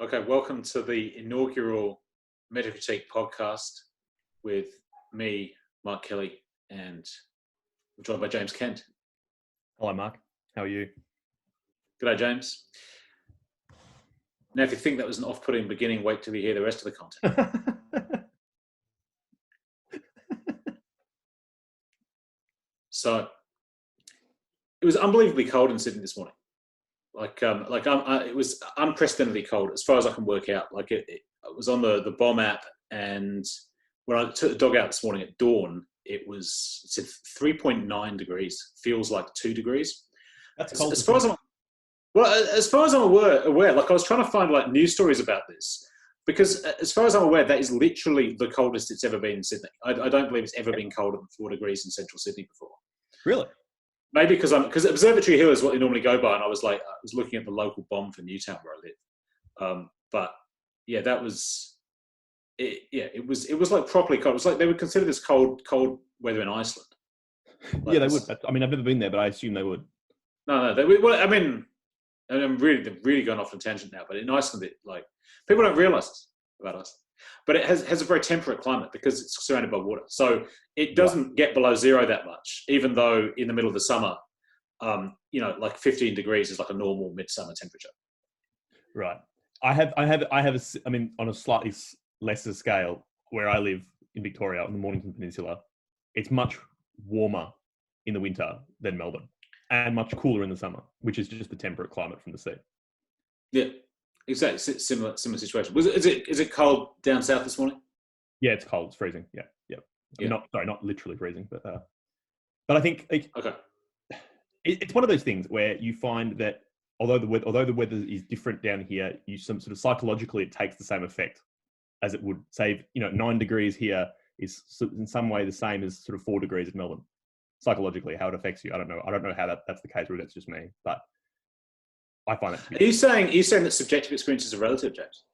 Okay, welcome to the inaugural Metacritique podcast with me, Mark Kelly, and we're joined by James Kent. Hello, Mark. How are you? G'day, James. Now, if you think that was an off-putting beginning, wait till you hear the rest of the content. So, it was unbelievably cold in Sydney this morning. It was unprecedentedly cold as far as I can work out. It was on the bomb app, and when I took the dog out this morning at dawn, it said 3.9 degrees. Feels like 2 degrees. That's cold. As far as I'm aware, like I was trying to find like news stories about this, because as far as I'm aware, that is literally the coldest it's ever been in Sydney. I don't believe it's ever been colder than 4 degrees in central Sydney before. Really? Maybe because Observatory Hill is what they normally go by, and I was looking at the local bomb for Newtown where I live. But yeah, that was it. Yeah, it was like properly cold. It was like they would consider this cold weather in Iceland. Like yeah, they would. I mean, I've never been there, but I assume they would. No. I'm really going off on a tangent now. But in Iceland, people don't realise this about Iceland. But it has a very temperate climate because it's surrounded by water. So it doesn't get below zero that much, even though in the middle of the summer, like 15 degrees is like a normal midsummer temperature. Right. On a slightly lesser scale, where I live in Victoria, on the Mornington Peninsula, it's much warmer in the winter than Melbourne and much cooler in the summer, which is just the temperate climate from the sea. Yeah. Exactly, similar situation. Is it cold down south this morning? Yeah, it's cold. It's freezing. Yeah. Not literally freezing, but I think okay. It's one of those things where you find that although the weather is different down here, some sort of psychologically it takes the same effect as it would say. 9 degrees here is in some way the same as sort of 4 degrees in Melbourne. Psychologically, how it affects you, I don't know. I don't know how that's the case, or that's just me, but I find it. Are you saying that subjective experiences are relative, James?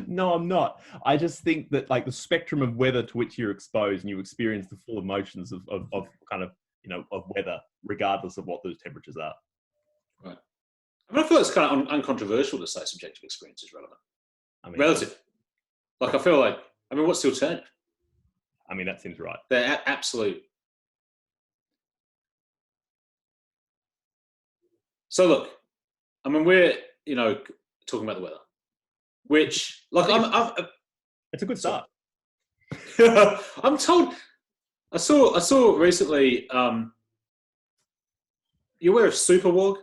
No, I'm not. I just think that like the spectrum of weather to which you're exposed and you experience the full emotions of kind of of weather, regardless of what those temperatures are. Right. I feel it's kind of uncontroversial to say subjective experience is relevant. Relative. Like I feel like what's the alternative? That seems right. They're absolute. So look, we're talking about the weather, which it's a good start. I'm told. I saw recently. You aware of superwog?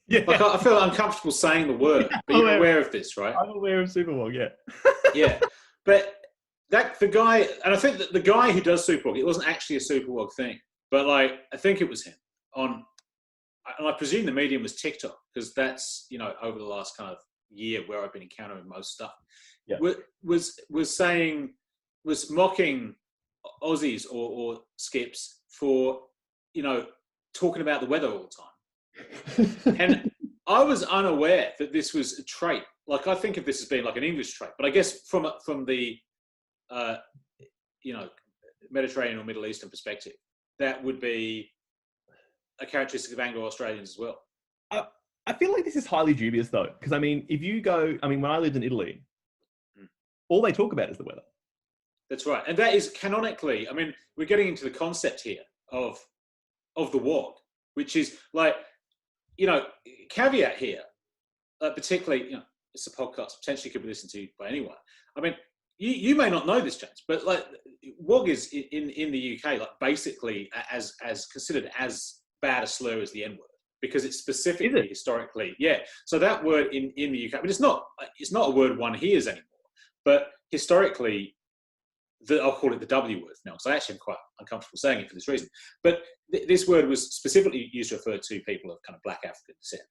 Yeah. Like I feel uncomfortable saying the word, but you're aware of this, right? I'm aware of superwog. Yeah. Yeah, but the guy, and I think that the guy who does superwog, it wasn't actually a superwog thing, but I think it was him and I presume the medium was TikTok, because that's, over the last kind of year where I've been encountering most stuff. Yeah. Was mocking Aussies or Skips for, talking about the weather all the time. And I was unaware that this was a trait. Like, I think of this as being like an English trait, but I guess from the, Mediterranean or Middle Eastern perspective, that would be a characteristic of Anglo-Australians as well. I feel like this is highly dubious though, because if you go, when I lived in Italy, all they talk about is the weather. That's right, and that is canonically. We're getting into the concept here of the wog, which is like, caveat here, particularly, it's a podcast potentially could be listened to by anyone. You may not know this, James, but like wog is in the UK like basically as considered as bad a slur as the N-word, because it's specifically historically, yeah. So that word in the UK, it's not a word one hears anymore, but historically, I'll call it the W word now, because I actually am quite uncomfortable saying it for this reason. But this word was specifically used to refer to people of kind of Black African descent,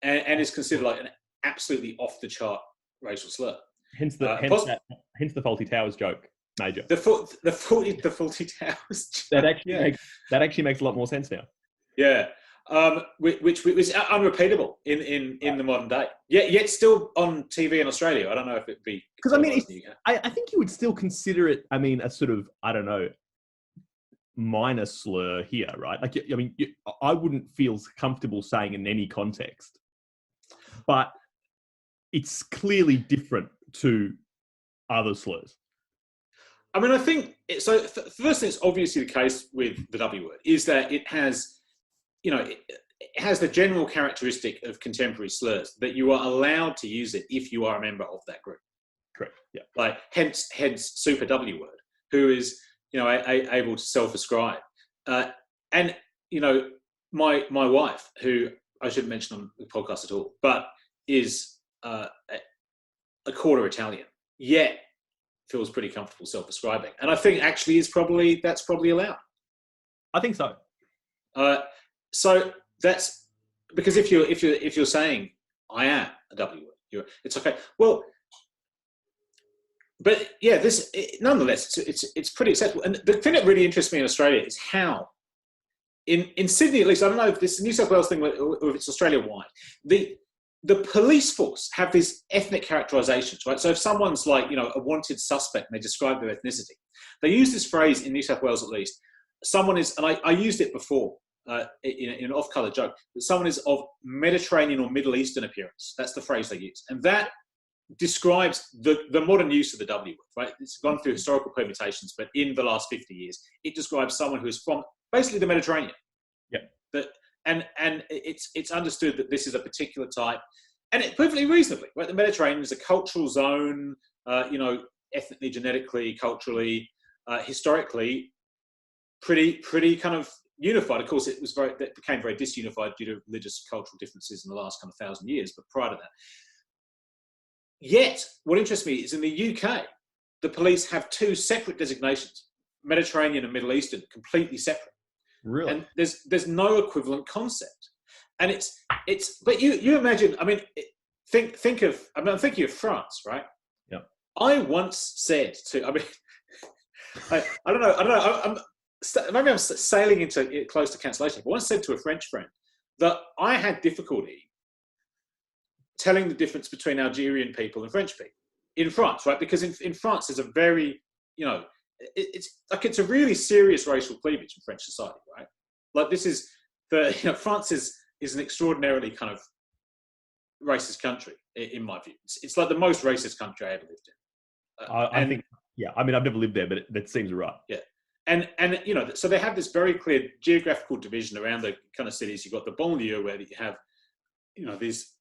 and is considered like an absolutely off the chart racial slur. Hence the Faulty Towers joke, major. The Faulty Towers joke. That actually makes a lot more sense now. Yeah, which was unrepeatable in the modern day. Yet still on TV in Australia. I don't know if it'd be because I think you would still consider it. A sort of, I don't know, minor slur here, right? Like, I wouldn't feel comfortable saying in any context. but it's clearly different to other slurs. I mean, I think so. First, it's obviously the case with the W word is that it has, it has the general characteristic of contemporary slurs that you are allowed to use it if you are a member of that group. Correct. Yeah. Like hence super W word, who is able to self-ascribe, and my wife, who I shouldn't mention on the podcast at all, but is a quarter Italian, yet feels pretty comfortable self-ascribing, and I think actually that's probably allowed. I think so. So that's because if you're saying I am a W word, it's okay. Well, but yeah, nonetheless it's pretty acceptable. And the thing that really interests me in Australia is how in Sydney, at least, I don't know if this New South Wales thing or if it's Australia-wide, the police force have these ethnic characterizations, right? So if someone's like, a wanted suspect and they describe their ethnicity, they use this phrase in New South Wales, at least. Someone is, and I used it before in an off-color joke, that someone is of Mediterranean or Middle Eastern appearance. That's the phrase they use. And that describes the modern use of the W word, right? It's gone through historical permutations, but in the last 50 years, it describes someone who is from basically the Mediterranean. Yeah. And it's understood that this is a particular type, and it perfectly reasonably, right? The Mediterranean is a cultural zone, ethnically, genetically, culturally, historically, pretty kind of unified. Of course, it became very disunified due to religious, cultural differences in the last kind of 1,000 years. But prior to that, yet what interests me is in the UK, the police have two separate designations: Mediterranean and Middle Eastern, completely separate. Really? And there's no equivalent concept, and it's but you imagine, I mean, think of, I'm thinking of France, right? Yeah. I once said to, I mean, I don't know, maybe I'm sailing into close to cancellation, but once said to a French friend that I had difficulty telling the difference between Algerian people and French people in France, right? Because in France there's a very, it's a really serious racial cleavage in French society, right? Like this is France is an extraordinarily kind of racist country in my view. It's like the most racist country I ever lived in. I think, yeah. I mean, I've never lived there, but that seems right. Yeah, and so they have this very clear geographical division around the kind of cities. You've got the banlieue where you have, these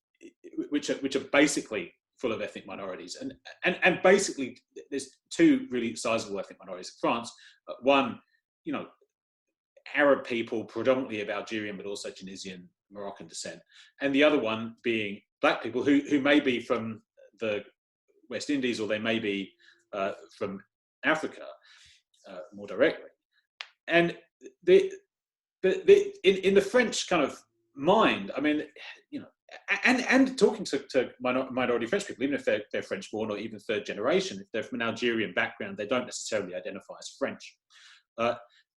which are basically full of ethnic minorities, and basically there's two really sizable ethnic minorities in France. One, Arab people, predominantly of Algerian but also Tunisian, Moroccan descent, and the other one being black people who may be from the West Indies or they may be from Africa more directly. And in the French kind of mind, I mean, and talking to minority French people, even if they're French born or even third generation, if they're from an Algerian background, they don't necessarily identify as French.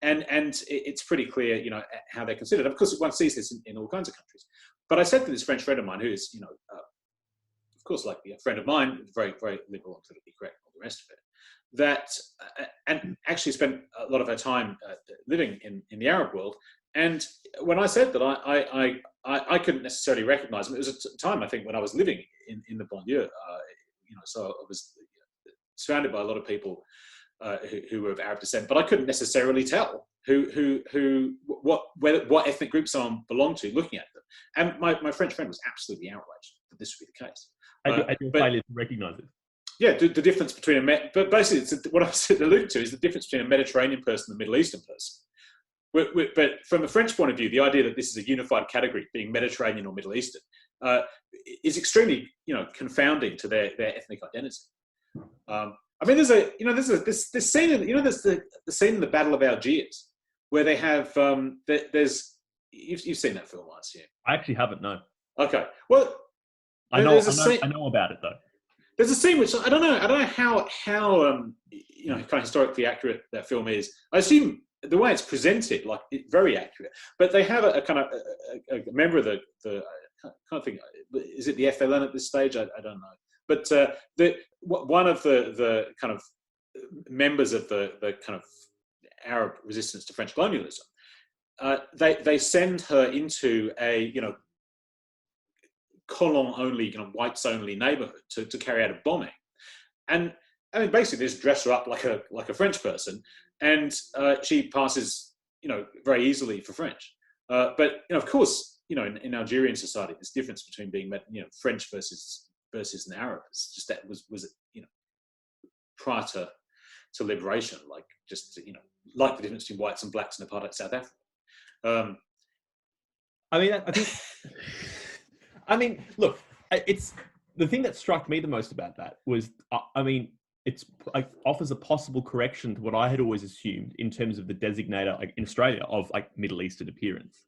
And it's pretty clear, how they're considered. Of course, one sees this in all kinds of countries. But I said to this French friend of mine, who is, of course, like a friend of mine, very, very liberal and politically correct, and all the rest of it, that, and actually spent a lot of her time living in the Arab world. And when I said that I couldn't necessarily recognize them, it was a time, I think, when I was living in the banlieue, so I was surrounded by a lot of people who were of Arab descent, but I couldn't necessarily tell what ethnic group someone belonged to looking at them. And my French friend was absolutely outraged that this would be the case. I do failure to recognize it. Yeah, the difference between but basically what I was alluding to is the difference between a Mediterranean person and a Middle Eastern person. But from a French point of view, the idea that this is a unified category, being Mediterranean or Middle Eastern, is extremely, confounding to their ethnic identity. I mean, there's this scene, there's the scene in the Battle of Algiers where they have you've seen that film, I assume. I actually haven't, no. Okay, well, I know about it though. There's a scene which I don't know how kind of historically accurate that film is. I assume the way it's presented, like very accurate. But they have a kind of a member of the kind of thing. Is it the FLN at this stage? I don't know. But one of the kind of members of the kind of Arab resistance to French colonialism, they send her into a colon only, whites only neighborhood to carry out a bombing. And I mean, basically, they just dress her up like a French person, and she passes, very easily for French. But of course, in Algerian society, there's difference between being, French versus an Arab. It's just that was prior to liberation, like like the difference between whites and blacks in apartheid South Africa. Look, it's the thing that struck me the most about that was, it's like offers a possible correction to what I had always assumed in terms of the designator, like in Australia, of like Middle Eastern appearance.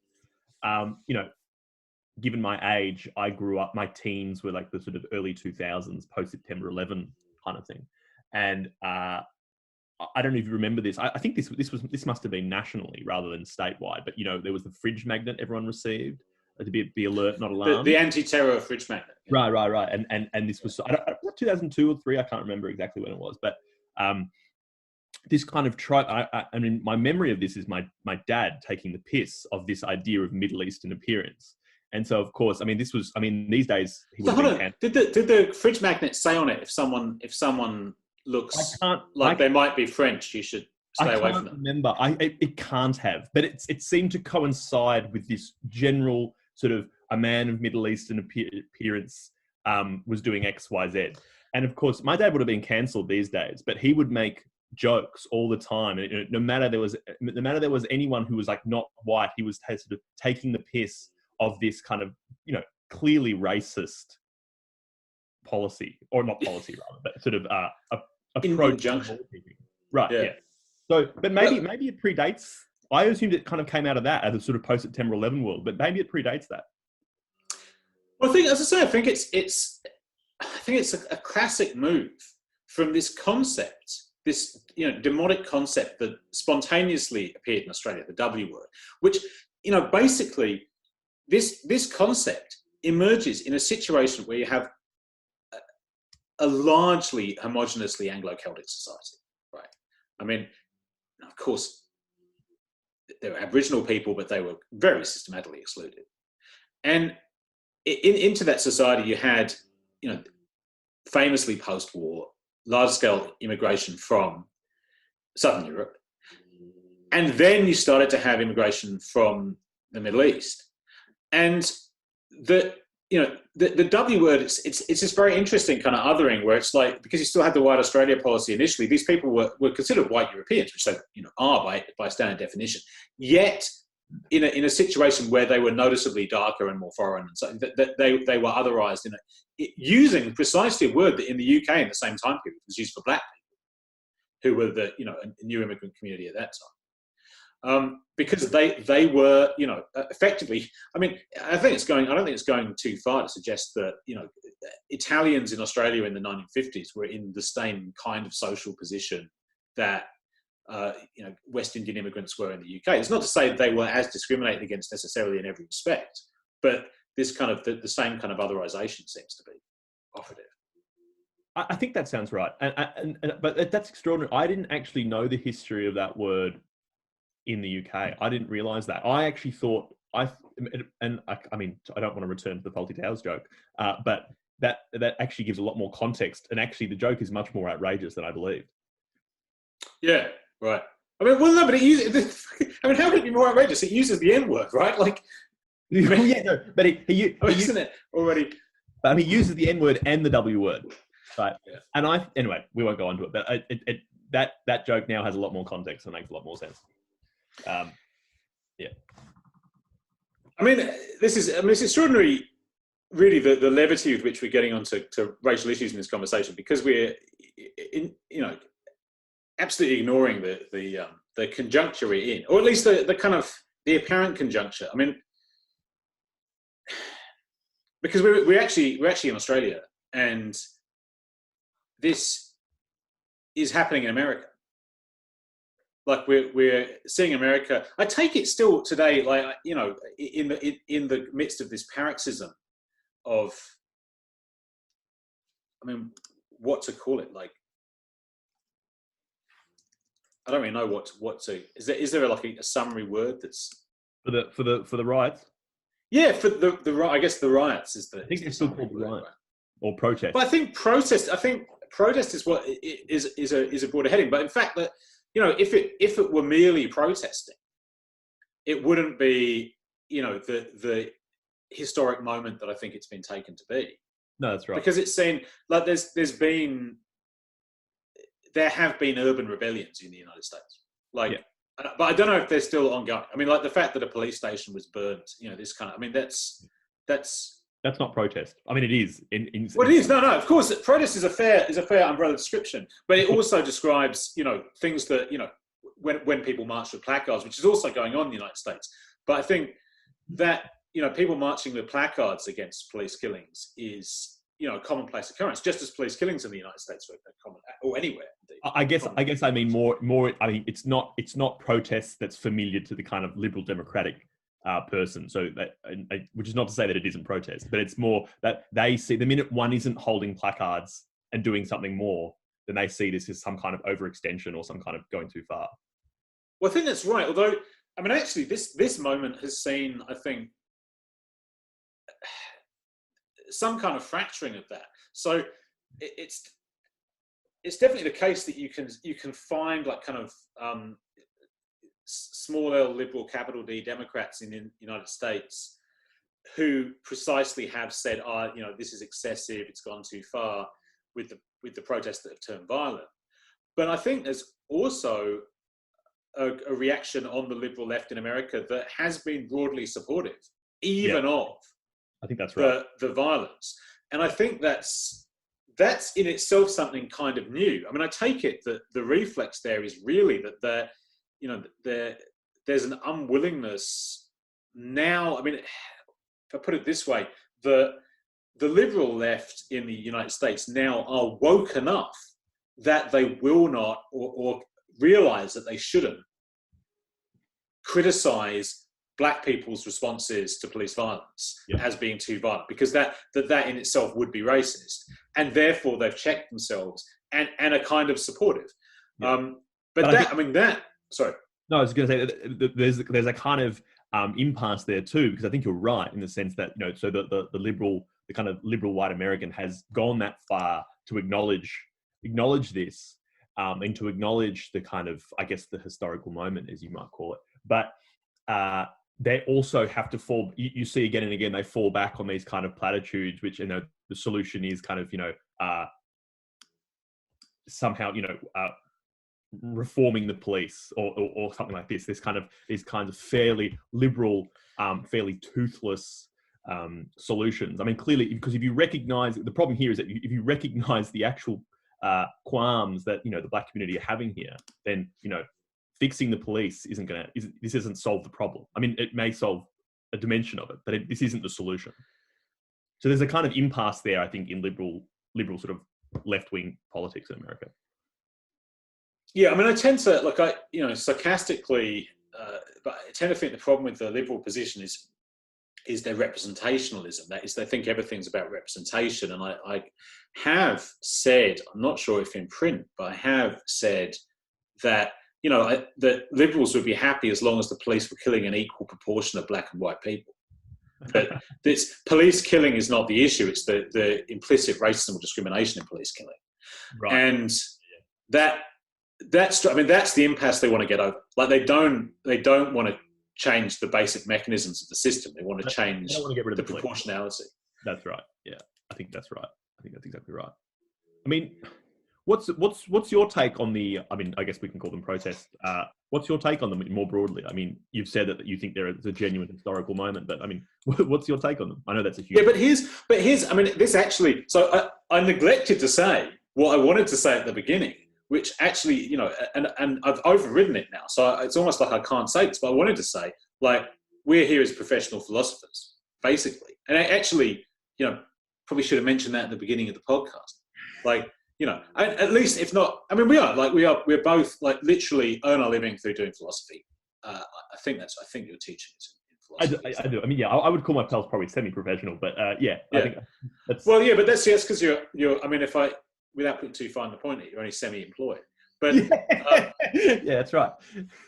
Given my age, I grew up, my teens were like the sort of early 2000s, post September 11 kind of thing, and I don't know if you remember this. I think this must have been nationally rather than statewide. But there was the fridge magnet everyone received to be alert, not alarmed. The anti-terror fridge magnet. Yeah. Right. And this was 2002 or 3. I can't remember exactly when it was. But this kind of trope. I mean, my memory of this is my dad taking the piss of this idea of Middle Eastern appearance. And so, of course, these days he would have been. Did the fridge magnet say on it if someone looks like they might be French, you should stay away from them? Remember, it can't have, but it seemed to coincide with this general sort of a man of Middle Eastern appearance was doing X, Y, Z. And of course, my dad would have been cancelled these days, but he would make jokes all the time. And no matter there was anyone who was like not white, he was sort of taking the piss of this kind of clearly racist policy, or not policy rather, but sort of approach. Right. Yeah. So, but maybe it predates. I assumed it kind of came out of that as a sort of post September 11 world, but maybe it predates that. Well, I think it's a classic move from this concept, this demonic concept that spontaneously appeared in Australia, the W word, which basically this concept emerges in a situation where you have a largely homogeneously Anglo-Celtic society, right? I mean, of course, there were Aboriginal people, but they were very systematically excluded. And into that society, you had, famously post-war, large-scale immigration from Southern Europe. And then you started to have immigration from the Middle East. And the W word, it's this very interesting kind of othering where it's like, because you still had the white Australia policy initially, these people were considered white Europeans, which they are by standard definition. Yet in a situation where they were noticeably darker and more foreign, and so that they were otherized using precisely a word that in the UK in the same time period was used for black people, who were the a new immigrant community at that time. Because they were, effectively. I mean, I don't think it's going too far to suggest that Italians in Australia in the 1950s were in the same kind of social position that West Indian immigrants were in the UK. It's not to say they were as discriminated against necessarily in every respect, but this kind of the same kind of otherization seems to be operative. I think that sounds right, but that's extraordinary. I didn't actually know the history of that word in the UK. I didn't realise that. I actually thought I don't want to return to the Faulty Towers joke, but that actually gives a lot more context, and actually the joke is much more outrageous than I believed. Yeah, right. I mean, well, no, but how could it be more outrageous? It uses the N word, right? Like, but isn't it already? But he uses the N word and the W word, right? Yeah. And we won't go on to it, but that joke now has a lot more context and makes a lot more sense. Yeah. I mean, it's extraordinary, really, the levity with which we're getting onto racial issues in this conversation, because we're, absolutely ignoring the conjuncture we're in, or at least the kind of the apparent conjuncture. I mean, because we're actually in Australia, and this is happening in America. Like we're seeing America. I take it still today, like in the midst of this paroxysm of, I mean, what to call it? Like, I don't really know what to. Is there like a summary word that's for the riots? Yeah, for I guess the riots is the. I think it's still called riot or protest. But I think protest is what is a broader heading. But in fact, that if it were merely protesting, it wouldn't be the historic moment that I think it's been taken to be. No, that's right. Because it's seen like there have been urban rebellions in the United States, but I don't know if they're still ongoing. I mean, like the fact that a police station was burned, this kind of. I mean, that's not protest. I mean, it is. Well, it is. No. Of course, protest is a fair umbrella description, but it also describes things that when people march with placards, which is also going on in the United States. But I think that people marching with placards against police killings is a commonplace occurrence, just as police killings in the United States are common, or anywhere. Indeed. I guess I mean more. I mean, it's not protest that's familiar to the kind of liberal democratic person. So that, which is not to say that it isn't protest, but it's more that they see the minute one isn't holding placards and doing something more, then they see this as some kind of overextension or some kind of going too far. Well, I think that's right. Although, I mean, actually, this moment has seen, I think, some kind of fracturing of that. So it's definitely the case that you can find like kind of small L liberal capital D Democrats in the United States who precisely have said, this is excessive, it's gone too far with the protests that have turned violent. But I think there's also a reaction on the liberal left in America that has been broadly supportive, even of. I think that's right. The violence, and I think that's in itself something kind of new. I mean, I take it that the reflex there is really that there's an unwillingness now. I mean, if I put it this way, the liberal left in the United States now are woke enough that they will not or realize that they shouldn't criticize Black people's responses to police violence as being too violent, because that in itself would be racist, and therefore they've checked themselves and are kind of supportive. Sorry. No, I was going to say that there's a kind of impasse there too, because I think you're right in the sense that so the kind of liberal white American has gone that far to acknowledge this and to acknowledge the kind of, I guess, the historical moment, as you might call it, but. They also have to fall. You see again and again they fall back on these kind of platitudes, which the solution is kind of somehow reforming the police or something like this. These kinds of fairly liberal, fairly toothless solutions. I mean, clearly, because if you recognise the problem here is that if you recognise the actual qualms that the Black community are having here, then fixing the police this isn't solve the problem. I mean, it may solve a dimension of it, but this isn't the solution. So there's a kind of impasse there, I think, in liberal sort of left-wing politics in America. Yeah, I mean, I tend to sarcastically, but I tend to think the problem with the liberal position is their representationalism. That is, they think everything's about representation. And I have said, I'm not sure if in print, but I have said that that liberals would be happy as long as the police were killing an equal proportion of Black and white people. But this police killing is not the issue. It's the implicit racism or discrimination in police killing. Right. And that's the impasse they want to get over. Like they don't want to change the basic mechanisms of the system. They want to change the proportionality. That's right. Yeah, I think that's right. I think that's exactly right. I mean, what's your take on the? I mean, I guess we can call them protests. What's your take on them more broadly? I mean, you've said that you think there is a genuine historical moment, but I mean, what's your take on them? I know that's a huge. Yeah, but here's. I mean, this actually. So I neglected to say what I wanted to say at the beginning, which actually, and I've overridden it now. So it's almost like I can't say this, but I wanted to say, like, we're here as professional philosophers, basically, and I actually, probably should have mentioned that at the beginning of the podcast, like. At least if not, I mean, we're both like literally earn our living through doing philosophy. I think your teaching is in philosophy. I do. I mean, yeah, I would call myself probably semi-professional, but yeah. I think that's... Well, yeah, but that's because you're. I mean, without putting too fine the point, you're only semi-employed. But yeah, that's right.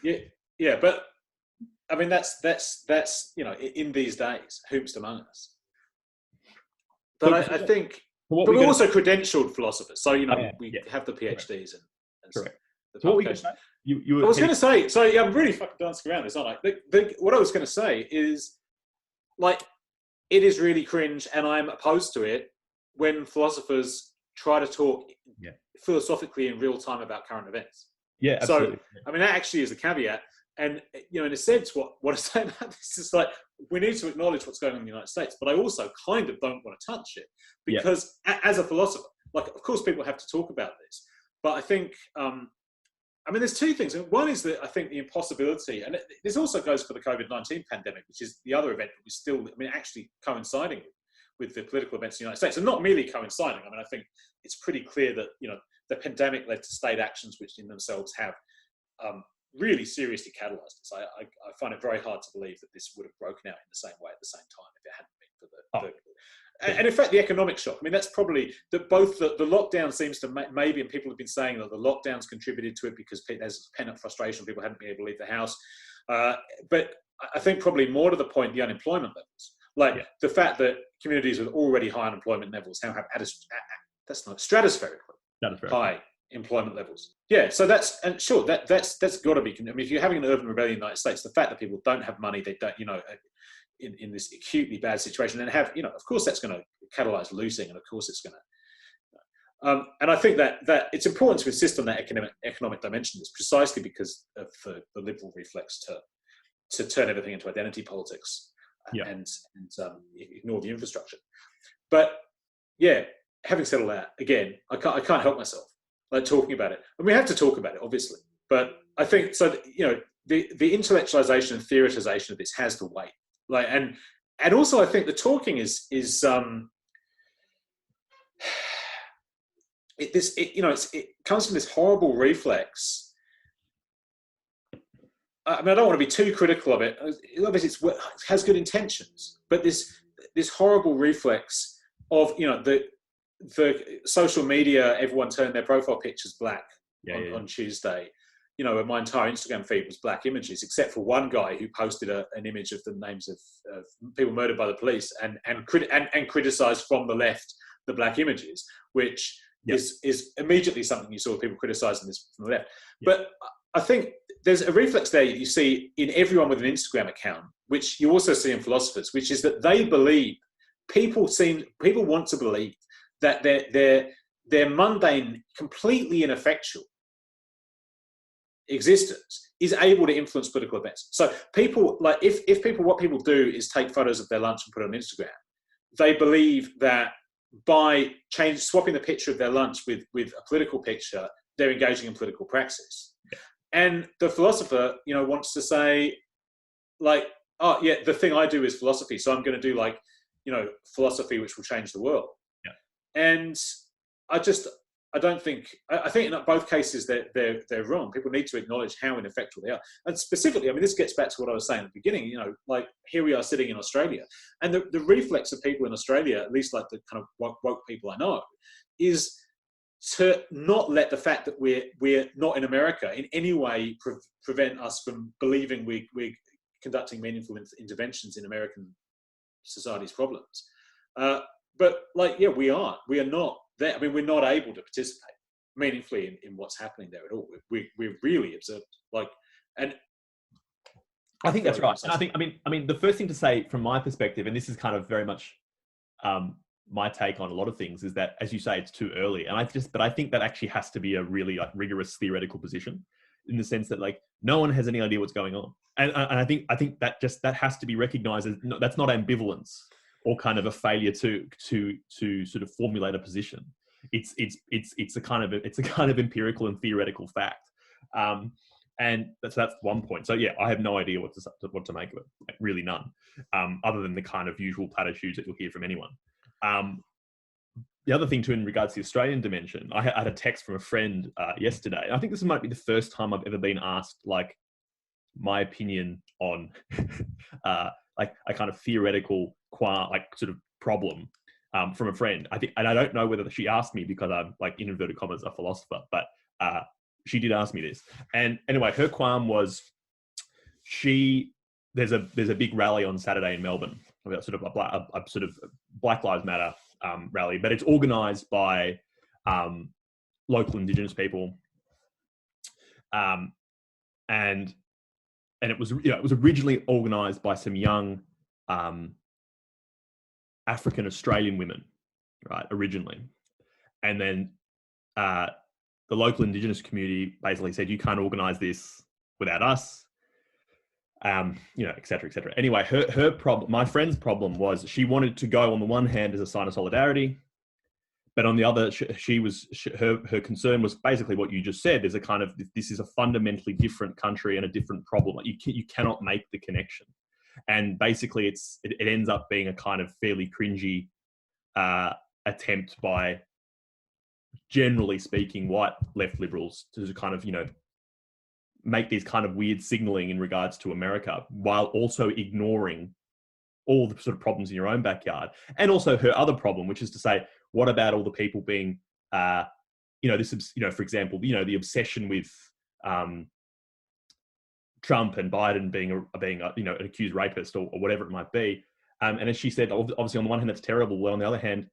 Yeah, but I mean, that's in these days, whomst among us. But I think, but we're also credentialed philosophers. So, we have the PhDs and correct. the So what were you going to say? I was going to say, so I'm really fucking dancing around this, aren't I? What I was going to say is, like, it is really cringe, and I'm opposed to it when philosophers try to talk philosophically in real time about current events. Yeah, absolutely. So, I mean, that actually is a caveat. And, in a sense, what I say about this is, like, we need to acknowledge what's going on in the United States, but I also kind of don't want to touch it because as a philosopher, like, of course, people have to talk about this. But I think, there's two things. One is that I think the impossibility, and this also goes for the COVID-19 pandemic, which is the other event that was still, actually coinciding with the political events in the United States, and not merely coinciding. I think it's pretty clear that, the pandemic led to state actions which in themselves have really seriously catalyzed this. I find it very hard to believe that this would have broken out in the same way at the same time if it hadn't been for and in fact, the economic shock. That's probably that both the lockdown seems to maybe, and people have been saying that the lockdowns contributed to it because there's pent-up frustration, people hadn't been able to leave the house. But I think probably more to the point, the unemployment levels, the fact that communities with already high unemployment levels now have that's not stratospherically high employment levels. Yeah, so that's got to be. If you're having an urban rebellion in the United States, the fact that people don't have money, they don't, in this acutely bad situation, and have, of course, that's going to catalyze looting, and of course, it's going to. And I think that it's important to insist on that economic dimension, is precisely because of the liberal reflex to turn everything into identity politics and ignore the infrastructure. But having said all that, again, I can't help myself talking about it, and we have to talk about it, obviously. But I think so. The intellectualization and theoretization of this has to wait. And also, I think the talking is it comes from this horrible reflex. I don't want to be too critical of it. Obviously, it has good intentions, but this horrible reflex of the social media, everyone turned their profile pictures black on Tuesday. My entire Instagram feed was black images, except for one guy who posted an image of the names of people murdered by the police and criticised from the left the black images, which is immediately something you saw people criticising this from the left. But I think there's a reflex there you see in everyone with an Instagram account, which you also see in philosophers, which is that they believe, people want to believe that their mundane, completely ineffectual existence is able to influence political events. So people, what people do is take photos of their lunch and put it on Instagram. They believe that by swapping the picture of their lunch with a political picture, they're engaging in political praxis. And the philosopher, wants to say, the thing I do is philosophy, so I'm going to do philosophy which will change the world. And I think in both cases they're wrong. People need to acknowledge how ineffectual they are. And specifically, this gets back to what I was saying at the beginning, here we are sitting in Australia, and the reflex of people in Australia, at least like the kind of woke people I know, is to not let the fact that we're not in America in any way prevent us from believing we're conducting meaningful interventions in American society's problems. But we are not there. We're not able to participate meaningfully in what's happening there at all. We're really observed. And I think that's right. And I think the first thing to say from my perspective, and this is kind of very much my take on a lot of things, is that, as you say, it's too early. But I think that actually has to be a really rigorous theoretical position, in the sense that no one has any idea what's going on. And I think that has to be recognized as that's not ambivalence or kind of a failure to sort of formulate a position. It's a kind of empirical and theoretical fact. And that's one point. So I have no idea what to make of it, really none, other than the kind of usual platitudes that you'll hear from anyone. The other thing too, in regards to the Australian dimension, I had a text from a friend yesterday. I think this might be the first time I've ever been asked my opinion on a kind of theoretical sort of problem from a friend. I think, and I don't know whether she asked me because I'm in inverted commas a philosopher, but she did ask me this. And anyway, her qualm was she there's a big rally on Saturday in Melbourne, about sort of a sort of Black Lives Matter rally, but it's organised by local Indigenous people, and it was it was originally organised by some young African Australian women, right, originally, and then the local Indigenous community basically said, you can't organise this without us, et cetera, et cetera. Anyway, her problem, my friend's problem was she wanted to go on the one hand as a sign of solidarity, but on the other, her concern was basically what you just said. There's a kind of, this is a fundamentally different country and a different problem. Like you cannot make the connection. And basically it ends up being a kind of fairly cringy attempt by, generally speaking, white left liberals to kind of, make these kind of weird signaling in regards to America, while also ignoring all the sort of problems in your own backyard. And also her other problem, which is to say, what about all the people being, for example, the obsession with Trump and Biden being an accused rapist or whatever it might be. And as she said, obviously on the one hand, that's terrible. Well, on the other hand,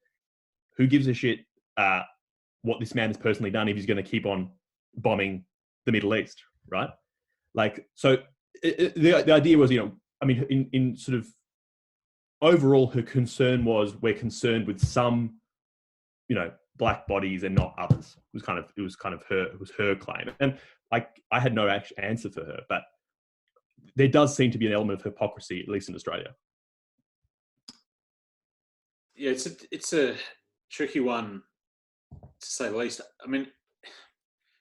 who gives a shit what this man has personally done if he's going to keep on bombing the Middle East, right? Like, so the idea was, in sort of overall, her concern was, we're concerned with some, black bodies and not others. It was her claim. And I had no actual answer for her, but there does seem to be an element of hypocrisy, at least in Australia. Yeah, it's a tricky one, to say the least. I mean,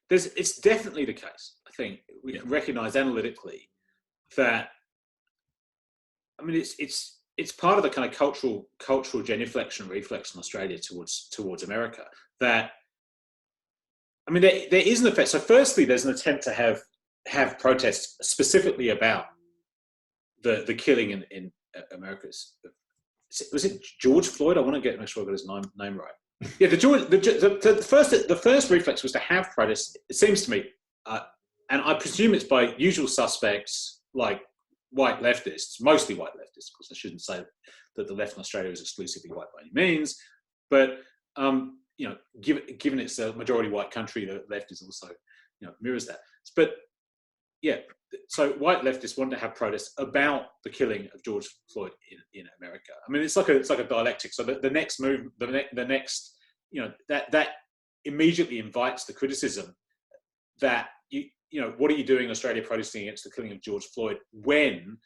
it's definitely the case. I think we can recognise analytically that. I mean, it's part of the kind of cultural genuflection reflex in Australia towards America. That, I mean, there is an effect. So, firstly, there's an attempt to have protests specifically about the killing in America's. Was it George Floyd? I want to make sure I got his name right. Yeah, the first reflex was to have protests. It seems to me, and I presume it's by usual suspects like white leftists, mostly white leftists. Of course, I shouldn't say that the left in Australia is exclusively white by any means, but given it's a majority white country, the left is also mirrors that. But yeah, so white leftists want to have protests about the killing of George Floyd in America. I mean, it's like a dialectic. So the next move, the next, that immediately invites the criticism that what are you doing in Australia protesting against the killing of George Floyd when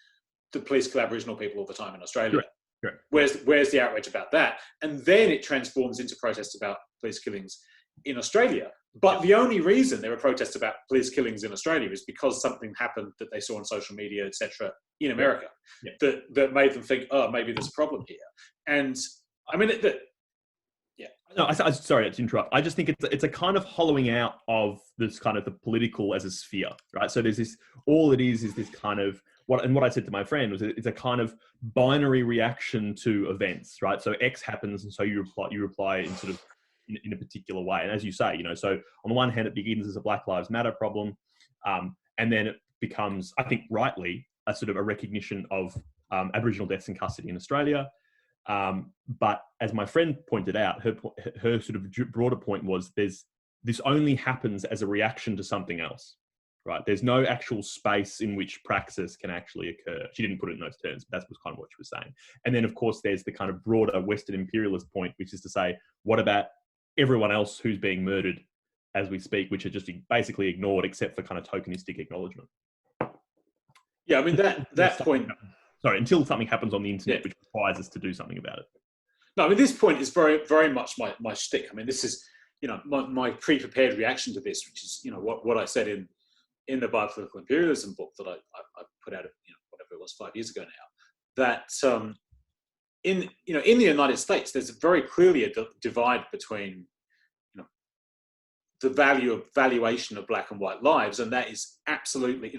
the police kill Aboriginal people all the time in Australia? Correct. Where's the outrage about that? And then it transforms into protests about police killings in Australia. But the only reason there are protests about police killings in Australia is because something happened that they saw on social media, etc., in America, that made them think, oh, maybe there's a problem here. And I mean, No, I'm sorry to interrupt. I just think it's a kind of hollowing out of this kind of the political as a sphere, right? So there's this, all it is this kind of, what I said to my friend was it's a kind of binary reaction to events, right? So X happens, and so you reply in sort of in a particular way. And as you say, so on the one hand, it begins as a Black Lives Matter problem, and then it becomes, I think rightly, a sort of a recognition of Aboriginal deaths in custody in Australia. But as my friend pointed out, her sort of broader point was this only happens as a reaction to something else, right? There's no actual space in which praxis can actually occur. She didn't put it in those terms, but that was kind of what she was saying. And then, of course, there's the kind of broader Western imperialist point, which is to say, what about everyone else who's being murdered as we speak, which are just basically ignored except for kind of tokenistic acknowledgement? Yeah, I mean, that point... Sorry, until something happens on the internet which requires us to do something about it. No, I mean, this point is very, very much my shtick. I mean, this is, my pre-prepared reaction to this, which is, what I said in the Biopolitical Imperialism book that I put out, whatever it was, 5 years ago now, that in the United States, there's very clearly a divide between, the valuation of black and white lives, and that is absolutely,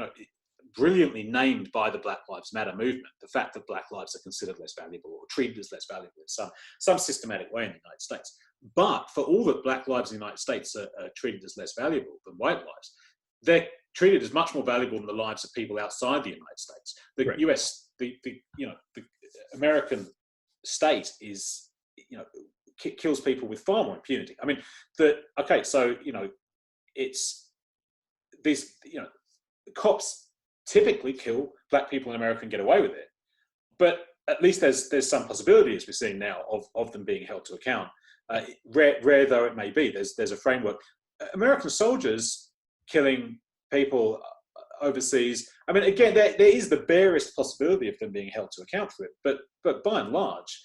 brilliantly named by the Black Lives Matter movement, the fact that black lives are considered less valuable or treated as less valuable in some systematic way in the United States. But for all that black lives in the United States are treated as less valuable than white lives, they're treated as much more valuable than the lives of people outside the United States. The Right. US, the American state is, kills people with far more impunity. I mean, it's these, cops typically kill black people in America and get away with it, but at least there's some possibility, as we're seeing now, of them being held to account. Rare though it may be, there's a framework. American soldiers killing people overseas. I mean, again, there is the barest possibility of them being held to account for it, but by and large,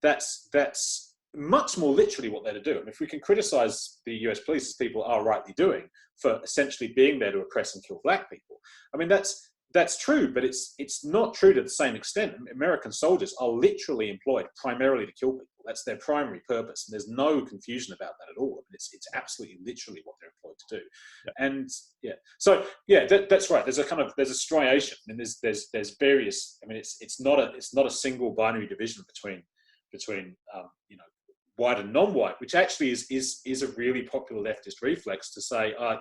that's much more literally what they're to do. And if we can criticize the US police, as people are rightly doing, for essentially being there to oppress and kill black people, I mean, that's true, but it's not true to the same extent. American soldiers are literally employed primarily to kill people. That's their primary purpose, and there's no confusion about that at all. I mean, it's absolutely literally what they're employed to do. Yeah. And that's right. There's a striation. I mean, there's various. I mean, it's not a single binary division between white and non-white, which actually is a really popular leftist reflex to say, I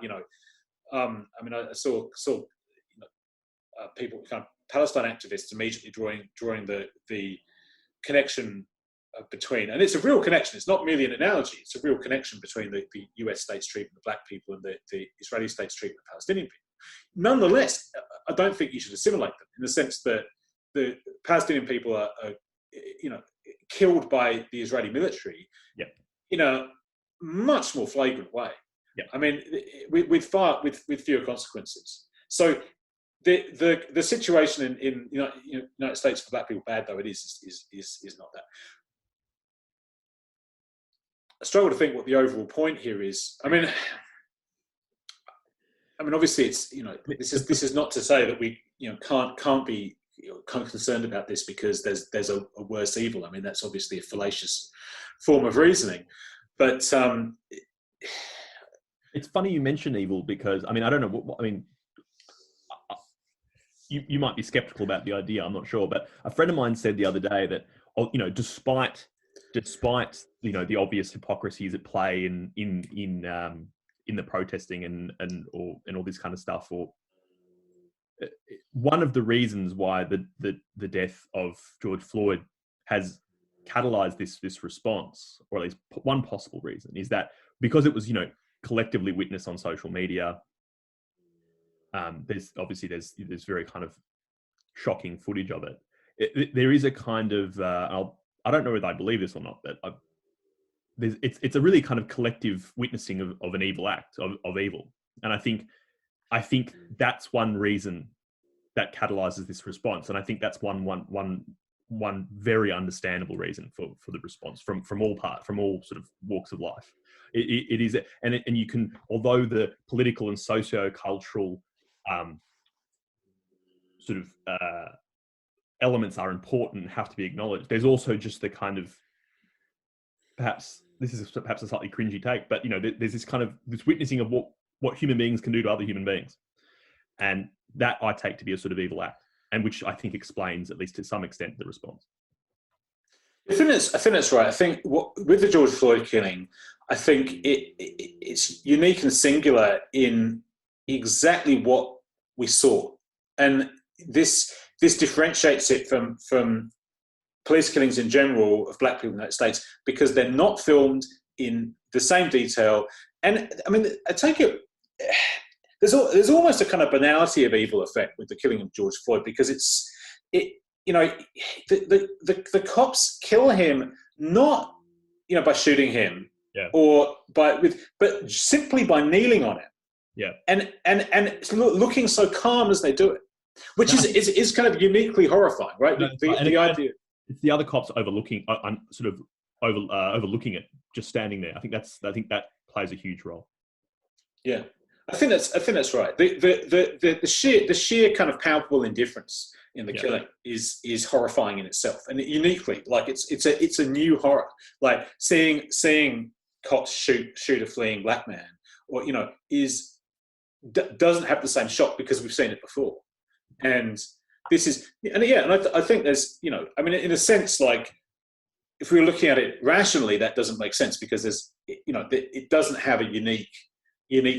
saw people, kind of Palestine activists, immediately drawing the connection between, and it's a real connection. It's not merely an analogy. It's a real connection between the US state's treatment of black people and the Israeli state's treatment of Palestinian people. Nonetheless, I don't think you should assimilate them in the sense that the Palestinian people are killed by the Israeli military in a much more flagrant way. I mean, with fewer consequences. So the situation in United States for black people, bad though it is not that. I struggle to think what the overall point here is. I mean, obviously it's this is not to say that we can't be concerned about this because there's a worse evil. I mean, that's obviously a fallacious form of reasoning, but it's funny you mention evil because I mean, I don't know I mean. You might be skeptical about the idea. I'm not sure, but a friend of mine said the other day that despite the obvious hypocrisies at play in the protesting and all this kind of stuff, or one of the reasons why the death of George Floyd has catalyzed this response, or at least one possible reason, is that because it was collectively witnessed on social media. There's very kind of shocking footage of it. There is a kind of I don't know whether I believe this or not, but it's a really kind of collective witnessing of an evil act of evil, and I think that's one reason that catalyzes this response, and I think that's one very understandable reason for the response from all sort of walks of life. It is, and you can, although the political and socio-cultural elements are important and have to be acknowledged, there's also just the kind of, perhaps a slightly cringy take, but there's this witnessing of what human beings can do to other human beings, and that I take to be a sort of evil act, and which I think explains, at least to some extent, the response. I think that's right. I think with the George Floyd killing, I think it's unique and singular in exactly what we saw, and this differentiates it from police killings in general of black people in the United States because they're not filmed in the same detail. And I mean, I take it there's almost a kind of banality of evil effect with the killing of George Floyd because the cops kill him not by shooting him or but simply by kneeling on him. Yeah, and it's looking so calm as they do it, which is kind of uniquely horrifying, right? The idea it's the other cops overlooking it, just standing there. I think that plays a huge role. Yeah, I think that's right. The sheer kind of palpable indifference in the killing is horrifying in itself, and uniquely, like it's a new horror. Like seeing cops shoot a fleeing black man, or doesn't have the same shock because we've seen it before. And this is, and I think there's, I mean, in a sense, like if we were looking at it rationally, that doesn't make sense because there's, it doesn't have a unique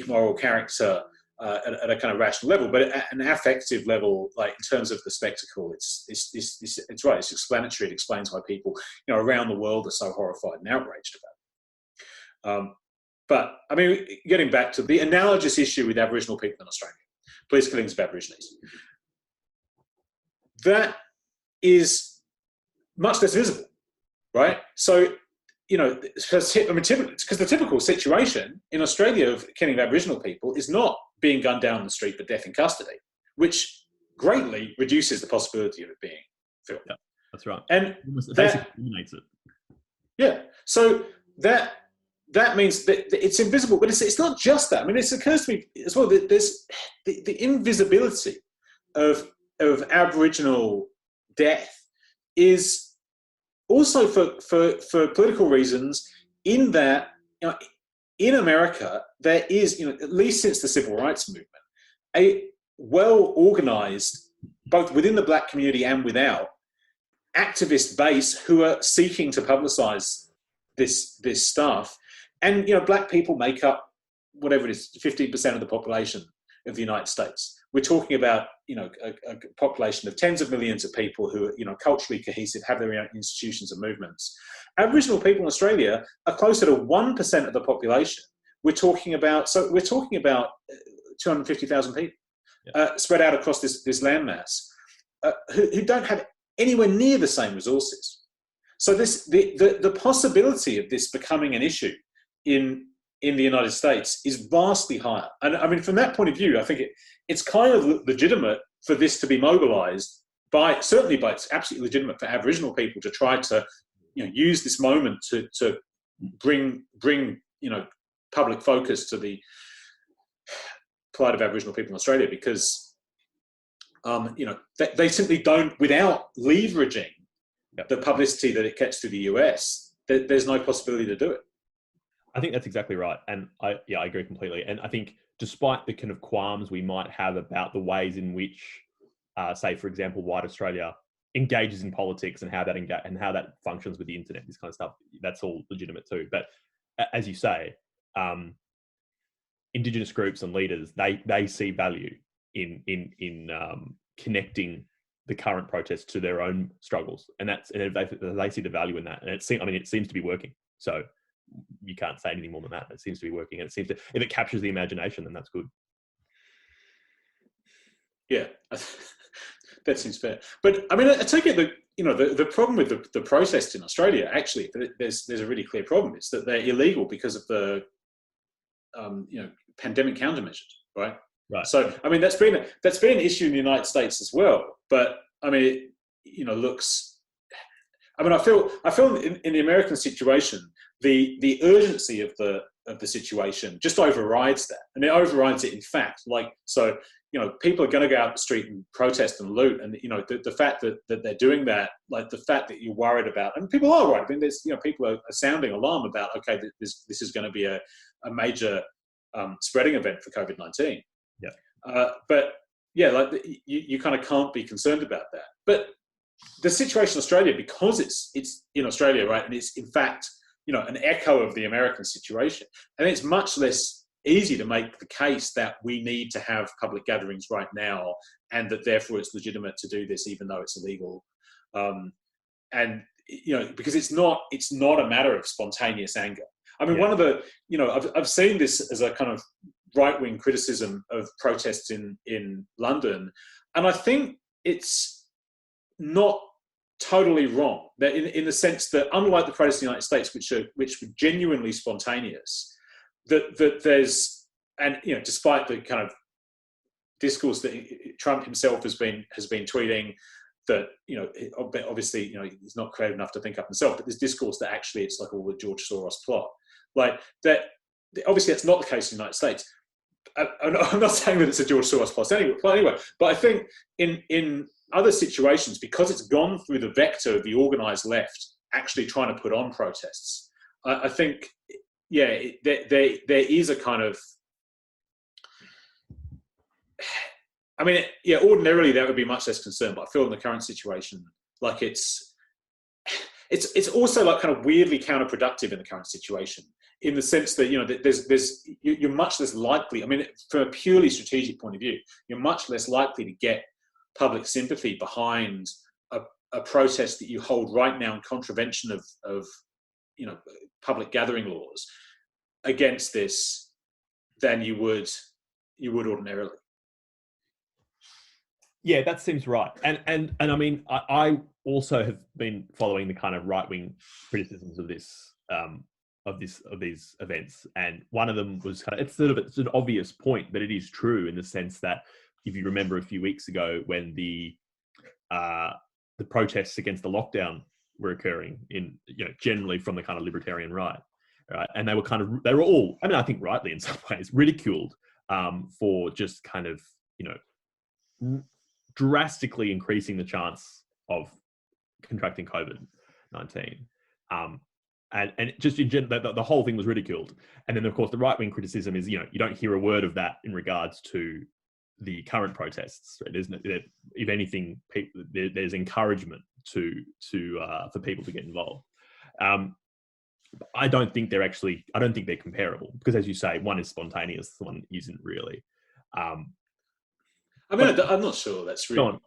moral character at a kind of rational level, but at an affective level, like in terms of the spectacle, it's right. It's explanatory. It explains why people, around the world are so horrified and outraged about it. But I mean, getting back to the analogous issue with Aboriginal people in Australia, police killings of Aborigines, that is much less visible, right? So, because the typical situation in Australia of killing of Aboriginal people is not being gunned down on the street, but death in custody, which greatly reduces the possibility of it being filmed. Yeah, that's right. And it basically eliminates it. Yeah. So that means that it's invisible, but it's not just that. I mean, it occurs to me as well that there's the invisibility of Aboriginal death is also for political reasons, in that, in America, there is, at least since the civil rights movement, a well-organized, both within the black community and without, activist base who are seeking to publicize this stuff. And, black people make up whatever it is, 15% of the population of the United States. We're talking about, a population of tens of millions of people who are, culturally cohesive, have their own institutions and movements. Aboriginal people in Australia are closer to 1% of the population. We're talking about 250,000 people spread out across this landmass who don't have anywhere near the same resources. So the possibility of this becoming an issue in the United States is vastly higher. And I mean, from that point of view, I think it's kind of legitimate for this to be mobilized it's absolutely legitimate for Aboriginal people to try to, use this moment to bring public focus to the plight of Aboriginal people in Australia, because, they simply don't, without leveraging the publicity that it gets to the US, there's no possibility to do it. I think that's exactly right. And I agree completely. And I think despite the kind of qualms we might have about the ways in which, say, for example, white Australia engages in politics and how that functions with the internet, this kind of stuff, that's all legitimate too. But as you say, Indigenous groups and leaders, they see value in connecting the current protests to their own struggles, and they see the value in that. And it seems to be working. So you can't say anything more than that. It seems to be working, and if it captures the imagination, then that's good. Yeah, that seems fair. But I mean, I take it that the problem with the protests in Australia, actually, there's a really clear problem. It's that they're illegal because of the pandemic countermeasures, right? Right. So I mean, that's been an issue in the United States as well. But I mean, looks. I mean, I feel in the American situation, the urgency of the situation just overrides that, and it overrides it in fact. People are going to go out the street and protest and loot, and the fact that they're doing that, like the fact that you're worried about, and people are worried. I mean, there's people are sounding alarm about, okay, this is going to be a major spreading event for COVID-19. Yeah. But yeah, you kind of can't be concerned about that. But the situation in Australia, because it's in Australia, right, and it's in fact an echo of the American situation, and it's much less easy to make the case that we need to have public gatherings right now, and that therefore it's legitimate to do this even though it's illegal, and because it's not a matter of spontaneous anger. I mean, one of the I've seen this as a kind of right-wing criticism of protests in London, and I think it's not totally wrong, that in the sense that, unlike the protests in the United States, which were genuinely spontaneous, that there's, and despite the kind of discourse that Trump himself has been tweeting, that obviously he's not creative enough to think up himself, but this discourse that actually it's like all the George Soros plot, like that. Obviously, that's not the case in the United States. I'm not saying that it's a George Soros plot anyway, but I think in other situations, because it's gone through the vector of the organised left actually trying to put on protests, I think, there is a kind of, I mean, ordinarily that would be much less concerned, but I feel in the current situation, like it's also like kind of weirdly counterproductive in the current situation, in the sense that, you know, you're much less likely. I mean, from a purely strategic point of view, you're much less likely to get public sympathy behind a protest that you hold right now in contravention of you know, public gathering laws against this than you would ordinarily. Yeah, that seems right. And I mean, I also have been following the kind of right-wing criticisms of this of these events, and one of them was kind of, it's an obvious point, but it is true in the sense that if you remember a few weeks ago when the protests against the lockdown were occurring in, you know, generally from the kind of libertarian right, and they were all, I mean, I think rightly in some ways, ridiculed for just kind of, you know, drastically increasing the chance of contracting COVID-19. And just in general, the whole thing was ridiculed. And then, of course, the right-wing criticism is, you know, you don't hear a word of that in regards to the current protests. Right? If anything, there's encouragement for people to get involved. I don't think they're comparable, because, as you say, one is spontaneous, the one isn't really. I mean, I'm not sure that's really.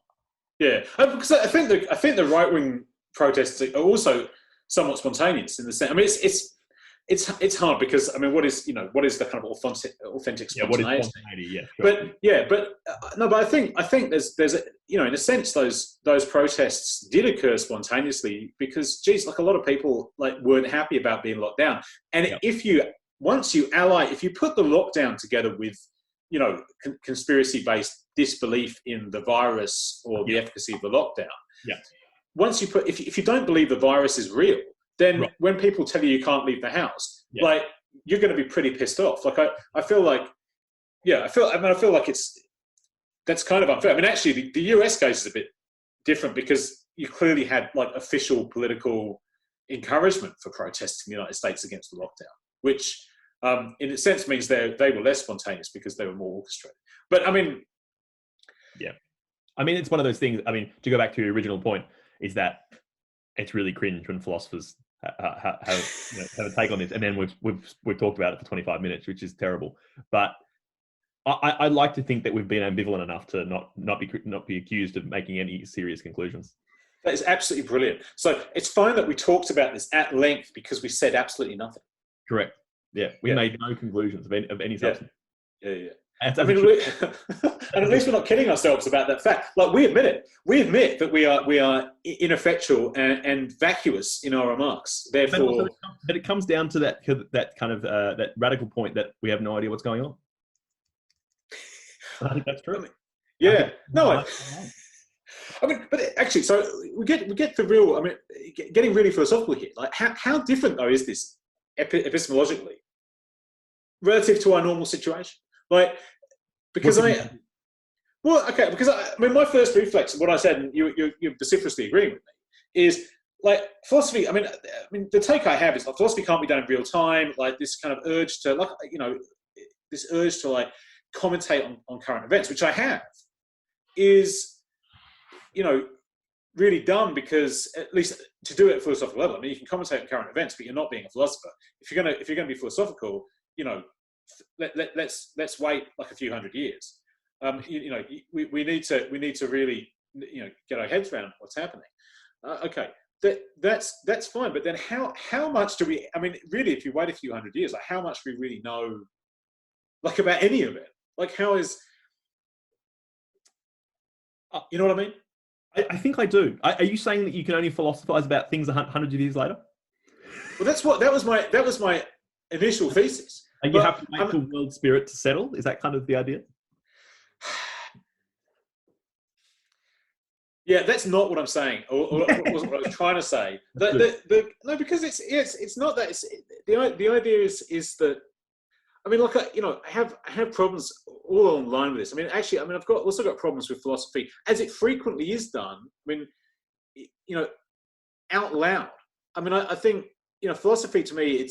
Yeah, because I think the right-wing protests are also somewhat spontaneous in the sense. I mean, it's hard because, I mean, what is the kind of authentic spontaneity? What is spontaneity? Yeah, sure. But I think there's you know, in a sense, those protests did occur spontaneously because, geez, like, a lot of people like weren't happy about being locked down, and if you put the lockdown together with, you know, conspiracy-based disbelief in the virus or the efficacy of the lockdown. Yeah. Once you put, if you don't believe the virus is real, then when people tell you can't leave the house, like, you're going to be pretty pissed off. Like, I feel like that's kind of unfair. I mean, actually, the US case is a bit different because you clearly had like official political encouragement for protests in the United States against the lockdown, which in a sense means they were less spontaneous because they were more orchestrated. But I mean, it's one of those things. I mean, to go back to your original point, is that it's really cringe when philosophers have a take on this, and then we've talked about it for 25 minutes, which is terrible. But I like to think that we've been ambivalent enough to not be accused of making any serious conclusions. That is absolutely brilliant. So it's fine that we talked about this at length because we said absolutely nothing. Correct. Yeah, we made no conclusions of any substance. Yeah. I mean, and at least we're not kidding ourselves about that fact. Like, we admit it. We admit that we are ineffectual and vacuous in our remarks. Therefore, but it comes down to that kind of that radical point that we have no idea what's going on. I think that's true. I mean, but actually, so we get the real. I mean, getting really philosophical here. Like, how different though is this epistemologically relative to our normal situation? Like, because I mean, my first reflex, what I said, and you're vociferously agreeing with me, is like philosophy. I mean, the take I have is like philosophy can't be done in real time. Like, this kind of urge to, like, you know, this urge to like commentate on current events, which I have, is, you know, really dumb, because at least to do it at a philosophical level, I mean, you can commentate on current events, but you're not being a philosopher. If you're gonna be philosophical, you know, let's wait like a few hundred years. You know, we need to really, you know, get our heads around what's happening. Okay, that's fine. But then how much do we? I mean, really, if you wait a few hundred years, like, how much do we really know, like, about any of it? Like, how is? You know what I mean? I think I do. Are you saying that you can only philosophize about things hundreds of years later? Well, that was my initial thesis. And you have to wait for world spirit to settle? Is that kind of the idea? Yeah, that's not what I'm saying, or wasn't what I was trying to say. No, because it's not that. The idea is that, I mean, look, you know, I have problems all along the line with this. I mean, actually, I mean, I've also got problems with philosophy, as it frequently is done. I mean, you know, out loud. I mean, I think, you know, philosophy to me,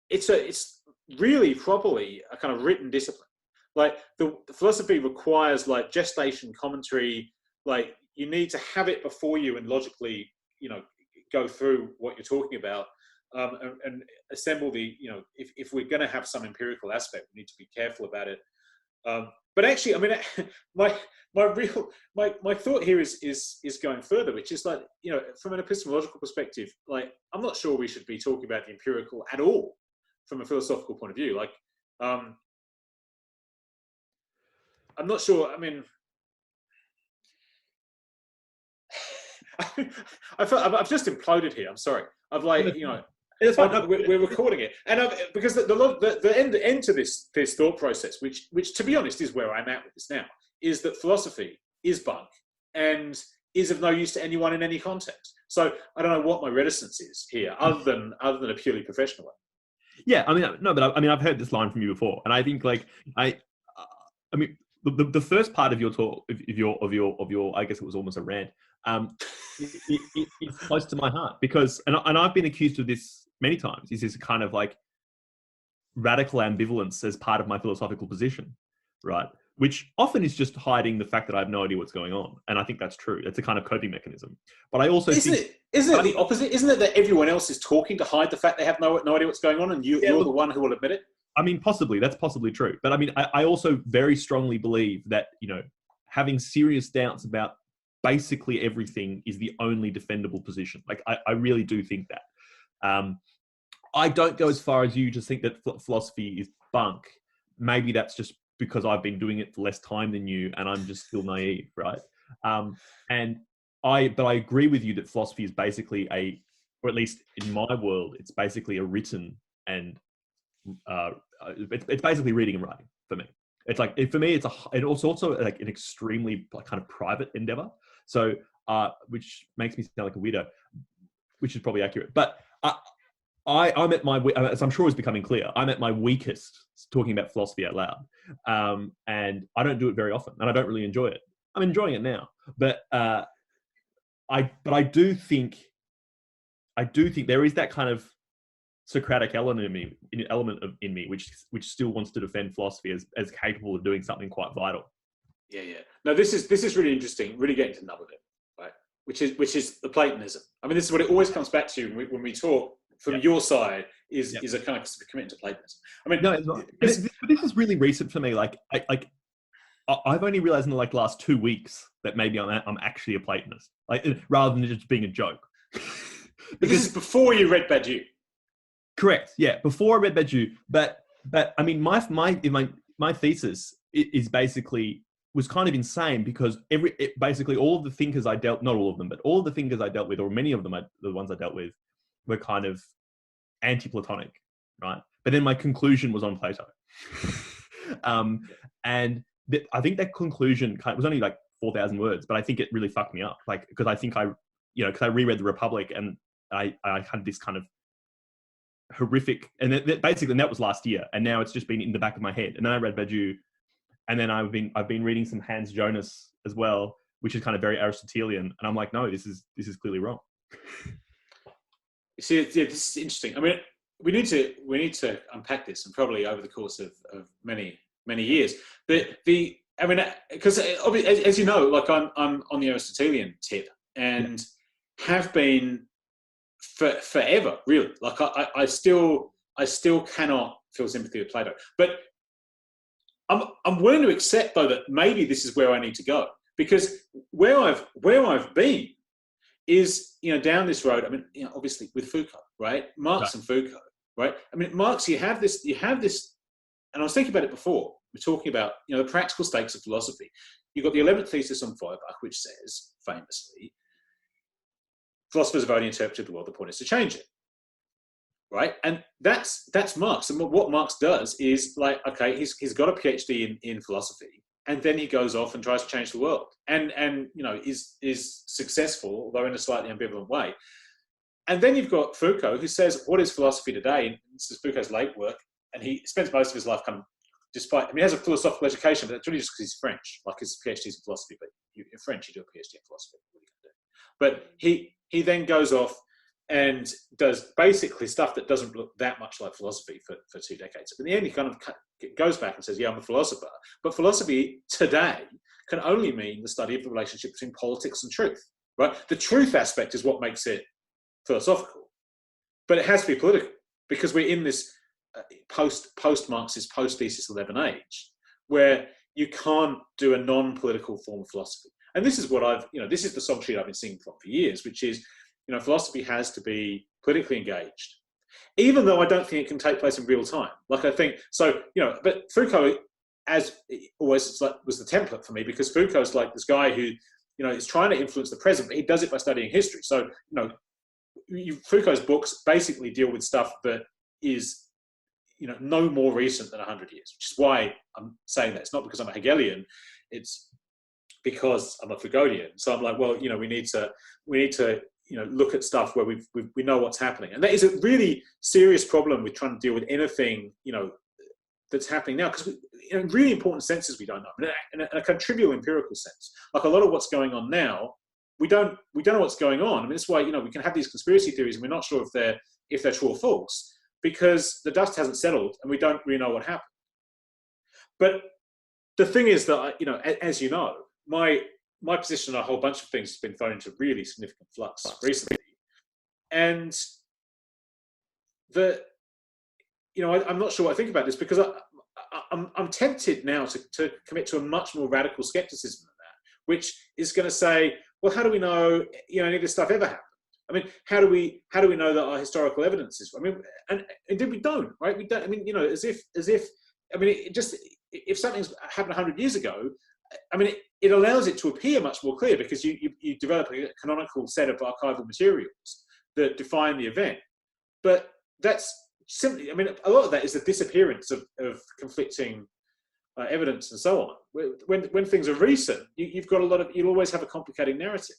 it's really properly a kind of written discipline. Like, the philosophy requires like gestation, commentary. Like, you need to have it before you and logically, you know, go through what you're talking about. and assemble the, if we're going to have some empirical aspect, we need to be careful about it. But actually, I mean, my thought here is going further, which is like, from an epistemological perspective, like, I'm not sure we should be talking about the empirical at all from a philosophical point of view. Like, I'm not sure. I mean, I've just imploded here. I'm sorry. I've like, It's fine. We're recording it, and because the end to this thought process, which to be honest is where I'm at with this now, is that philosophy is bunk and is of no use to anyone in any context. So I don't know what my reticence is here, other than a purely professional one. Yeah, I mean, no, but I mean, I've heard this line from you before, and I think like I mean, the first part of your talk, of your, I guess it was almost a rant. It's close to my heart because, and I've been accused of this many times. Is this kind of like radical ambivalence as part of my philosophical position, right? Which often is just hiding the fact that I have no idea what's going on, and I think that's true. It's a kind of coping mechanism. But I also isn't it the opposite? Isn't it that everyone else is talking to hide the fact they have no idea what's going on, and you're the one who will admit it? I mean, possibly that's possibly true. But I mean, I also very strongly believe that having serious doubts about basically everything is the only defendable position. Like I really do think that. I don't go as far as you to think that philosophy is bunk. Maybe that's just because I've been doing it for less time than you, and I'm just still naive, right? But I agree with you that philosophy is basically or at least in my world, it's basically a written and it's basically reading and writing for me. It's like for me, it's also like an extremely kind of private endeavor. So which makes me sound like a weirdo, which is probably accurate. But I'm at my, as I'm sure is becoming clear, I'm at my weakest talking about philosophy out loud, and I don't do it very often, and I don't really enjoy it. I'm enjoying it now, but I do think there is that kind of Socratic element in me, which still wants to defend philosophy as capable of doing something quite vital. Yeah. No, this is really interesting. Really getting to the nub of it, right? Which is the Platonism. I mean, this is what it always comes back to when we talk from your side. Is a kind of commitment to Platonism. I mean, no, it's not. This is really recent for me. Like I've only realized in the last 2 weeks that maybe I'm actually a Platonist, like rather than just being a joke. Because this is before you read Badiou. Correct. Yeah, before I read Badiou, but I mean, my thesis is basically was kind of insane because basically all of the thinkers I dealt, not all of them, but all of the thinkers I dealt with, or many of them, the ones I dealt with, were kind of anti-Platonic, right? But then my conclusion was on Plato, and I think that conclusion was only like 4,000 words, but I think it really fucked me up, like because I think because I reread the Republic and I had this kind of horrific, and that was last year, and now it's just been in the back of my head. And then I read Badiou, and then I've been reading some Hans Jonas as well, which is kind of very Aristotelian, and I'm like, no, this is clearly wrong. You see, this is interesting. I mean, we need to unpack this, and probably over the course of many years. But I mean, because as you know, like I'm on the Aristotelian tip, and have been forever, really. Like I still cannot feel sympathy with Plato, but I'm willing to accept though that maybe this is where I need to go, because where I've been is down this road. I mean, obviously with Foucault, right? Marx and Foucault, right? I mean, Marx, you have this, and I was thinking about it before. We're talking about the practical stakes of philosophy. You've got the 11th thesis on Feuerbach, which says famously, philosophers have only interpreted the world. The point is to change it, right? And that's Marx. And what Marx does is like, okay, he's got a PhD in philosophy, and then he goes off and tries to change the world, and is successful, although in a slightly ambivalent way. And then you've got Foucault, who says, what is philosophy today? And this is Foucault's late work, and he spends most of his life kind of, he has a philosophical education, but that's really just because he's French. Like his PhD is in philosophy, but you're French, you do a PhD in philosophy. What are you going to do? But he then goes off and does basically stuff that doesn't look that much like philosophy for 2 decades. But in the end, he kind of goes back and says, yeah, I'm a philosopher. But philosophy today can only mean the study of the relationship between politics and truth, right? The truth aspect is what makes it philosophical. but it has to be political because we're in this post-Marxist, post-thesis 11 age where you can't do a non-political form of philosophy. And this is what this is the song sheet I've been singing for years, which is, philosophy has to be politically engaged, even though I don't think it can take place in real time. Like I think, so, but Foucault, as always, was the template for me, because Foucault's like this guy who, is trying to influence the present, but he does it by studying history. So, Foucault's books basically deal with stuff that is, no more recent than 100 years, which is why I'm saying that. It's not because I'm a Hegelian, it's because I'm a Foucauldian. So I'm like, well, we need to look at stuff where we know what's happening. And that is a really serious problem with trying to deal with anything, that's happening now, because in really important senses we don't know. In a kind of trivial empirical sense, like a lot of what's going on now, we don't know what's going on. I mean, that's why we can have these conspiracy theories and we're not sure if they're true or false, because the dust hasn't settled and we don't really know what happened. But the thing is that as you know, my position on a whole bunch of things has been thrown into really significant flux recently, and I'm not sure what I think about this, because I'm tempted now to commit to a much more radical skepticism than that, which is going to say, well, how do we know any of this stuff ever happened? I mean, how do we know that our historical evidence is? I mean, and indeed we don't, right? We don't. I mean, as if. I mean, if something's happened 100 years ago, I mean, it allows it to appear much more clear, because you develop a canonical set of archival materials that define the event. But that's simply, I mean, a lot of that is the disappearance of conflicting evidence and so on. When things are recent, you've got you'll always have a complicating narrative.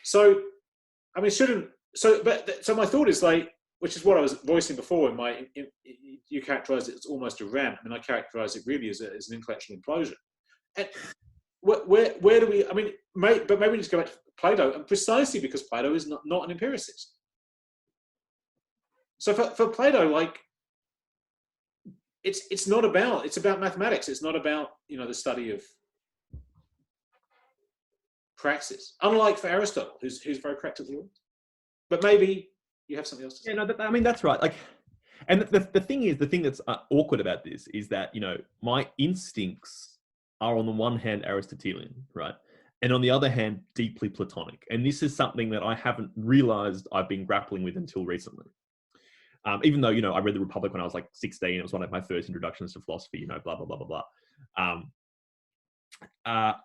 So, I mean, so my thought is like, which is what I was voicing before you characterize it as almost a rant. I mean, I characterize it really as an intellectual implosion. And where do we, I mean, but maybe we just go back to Plato, and precisely because Plato is not an empiricist. So for Plato, like, it's about mathematics. It's not about, the study of praxis. Unlike for Aristotle, who's very practically oriented. But maybe you have something else to say. Yeah, no, I mean, that's right. Like, and the thing that's awkward about this is that, my instincts are on the one hand Aristotelian, right? And on the other hand, deeply Platonic. And this is something that I haven't realized I've been grappling with until recently. Even though, I read The Republic when I was like 16, it was one of my first introductions to philosophy, blah, blah, blah, blah, blah. But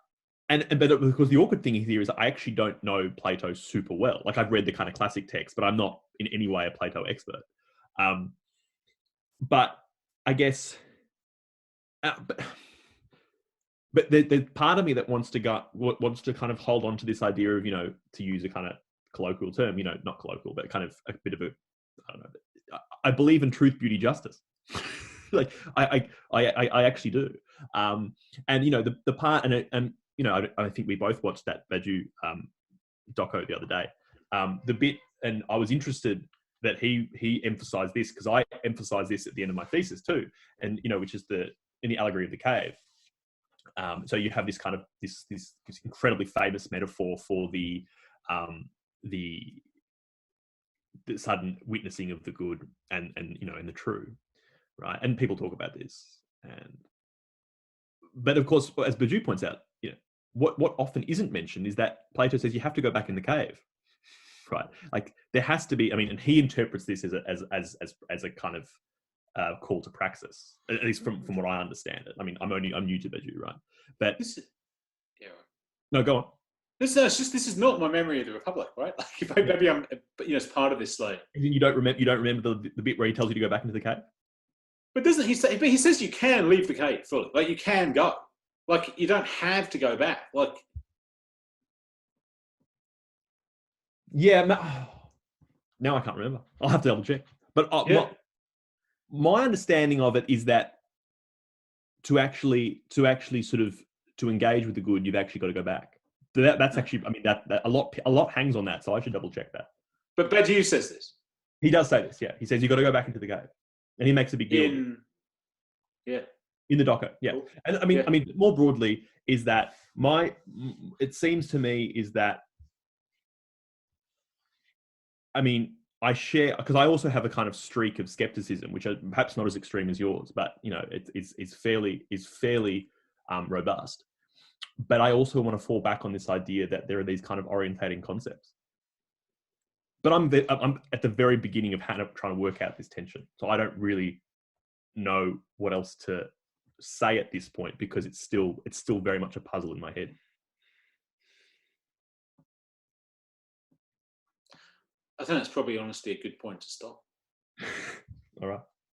because the awkward thing here is I actually don't know Plato super well. Like, I've read the kind of classic text, but I'm not in any way a Plato expert. But I guess, but there's part of me that wants to kind of hold on to this idea of, to use a kind of colloquial term, not colloquial, but kind of a bit of I don't know. I believe in truth, beauty, justice. Like I actually do. And the part, and I think we both watched that Baju doco the other day. The bit, and I was interested that he emphasized this, because I emphasized this at the end of my thesis too, and which is in the allegory of the cave. So you have this kind of this incredibly famous metaphor for the sudden witnessing of the good and the true, right? And people talk about this, but of course, as Baju points out, what often isn't mentioned is that Plato says you have to go back in the cave, right? Like, there has to be. I mean, and he interprets this as a kind of call to praxis, at least from what I understand it. I mean, I'm new to Baju, right? But no, go on. This is not my memory of the Republic, right? Like, maybe I'm, as part of this, like, you don't remember the bit where he tells you to go back into the cave. But doesn't he say? But he says you can leave the cave fully. Like, you can go. Like, you don't have to go back. Like, yeah. Now I can't remember. I'll have to double check. But my understanding of it is that to actually sort of to engage with the good, you've actually got to go back. So that's actually, I mean, that a lot hangs on that. So I should double check that. But Badiou says this. He does say this. Yeah, he says you got to go back into the cave, and he makes a big deal. In the doco, yeah. Cool. And I mean, more broadly, is that it seems to me is that, I mean, I share, because I also have a kind of streak of skepticism, which are perhaps not as extreme as yours, but you know, it's fairly robust. But I also want to fall back on this idea that there are these kind of orientating concepts. But I'm at the very beginning of trying to work out this tension, so I don't really know what else to say at this point, because it's still very much a puzzle in my head. I think that's probably honestly a good point to stop. All right.